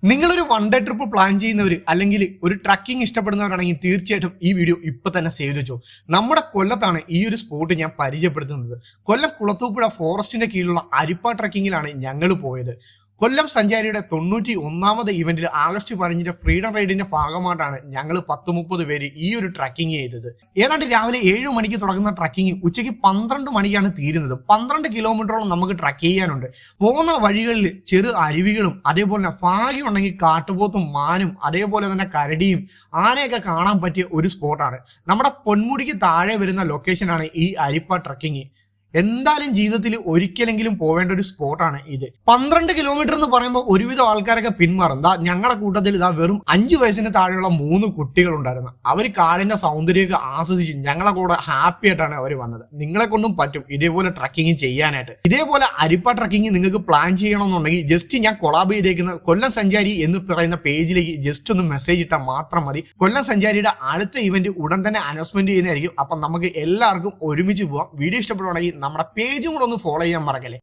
നിങ്ങളൊരു one day trip plan ചെയ്യുന്നവർ അല്ലെങ്കിൽ ഒരു ട്രക്കിംഗ് ഇഷ്ടപ്പെടുന്നവരാണെങ്കിൽ തീർച്ചയായിട്ടും ഈ വീഡിയോ ഇപ്പൊ തന്നെ സേവ് വെച്ചോ. നമ്മുടെ കൊല്ലത്താണ് ഈ ഒരു സ്പോട്ട് ഞാൻ പരിചയപ്പെടുത്തുന്നത്. കൊല്ലം കുളത്തൂപ്പുഴ ഫോറസ്റ്റിന്റെ കീഴിലുള്ള അരിപ്പ ട്രക്കിങ്ങിലാണ് ഞങ്ങൾ പോയത്. കൊല്ലം സഞ്ചാരിയുടെ 91ാമത് ഇവന്റിൽ ആഗസ്റ്റ് 15 ഫ്രീഡം റൈഡിന്റെ ഭാഗമായിട്ടാണ് ഞങ്ങൾ 10-30 പേര് ഈ ഒരു ട്രക്കിംഗ് ചെയ്തത്. ഏതാണ്ട് രാവിലെ 7 മണിക്ക് തുടങ്ങുന്ന ട്രക്കിംഗ് ഉച്ചയ്ക്ക് 12 മണിക്കാണ് തീരുന്നത്. 12 കിലോമീറ്ററോളം നമുക്ക് ട്രക്ക് ചെയ്യാനുണ്ട്. പോകുന്ന വഴികളിൽ ചെറു അരുവികളും അതേപോലെ തന്നെ ഭാഗ്യമുണ്ടെങ്കിൽ കാട്ടുപോത്തും മാനും അതേപോലെ തന്നെ കരടിയും ആനയൊക്കെ കാണാൻ പറ്റിയ ഒരു സ്പോട്ടാണ്. നമ്മുടെ പൊന്മുടിക്ക് താഴെ വരുന്ന ലൊക്കേഷനാണ് ഈ അരിപ്പ ട്രക്കിംഗ്. എന്തായാലും ജീവിതത്തിൽ ഒരിക്കലെങ്കിലും പോവേണ്ട ഒരു സ്പോട്ടാണ് ഇത്. 12 കിലോമീറ്റർ എന്ന് പറയുമ്പോൾ ഒരുവിധം ആൾക്കാരൊക്കെ പിന്മാറും. ഞങ്ങളുടെ കൂട്ടത്തിൽ വെറും 5 വയസ്സിന് താഴെയുള്ള 3 കുട്ടികളുണ്ടായിരുന്നു. അവർ കാടിന്റെ സൗന്ദര്യമൊക്കെ ആസ്വദിച്ച് ഞങ്ങളെ കൂടെ ഹാപ്പി ആയിട്ടാണ് അവർ വന്നത്. നിങ്ങളെ കൊണ്ടും പറ്റും ഇതേപോലെ ട്രക്കിംഗ് ചെയ്യാനായിട്ട്. ഇതേപോലെ അരിപ്പ ട്രക്കിംഗ് നിങ്ങൾക്ക് പ്ലാൻ ചെയ്യണമെന്നുണ്ടെങ്കിൽ ജസ്റ്റ് ഞാൻ കൊളാബ് ചെയ്തേക്കുന്ന കൊല്ലം സഞ്ചാരി എന്ന് പറയുന്ന പേജിലേക്ക് ജസ്റ്റ് ഒന്ന് മെസ്സേജ് ഇട്ടാൽ മാത്രം മതി. കൊല്ലം സഞ്ചാരിയുടെ അടുത്ത ഇവന്റ് ഉടൻ തന്നെ അനൗൺസ്മെന്റ് ചെയ്യുന്നതായിരിക്കും. അപ്പം നമുക്ക് എല്ലാവർക്കും ഒരുമിച്ച് പോവാം. വീഡിയോ ഇഷ്ടപ്പെടുവാണെങ്കിൽ നമ്മുടെ പേജും കൂടെ ഒന്ന് ഫോളോ ചെയ്യാൻ മറക്കല്ലേ.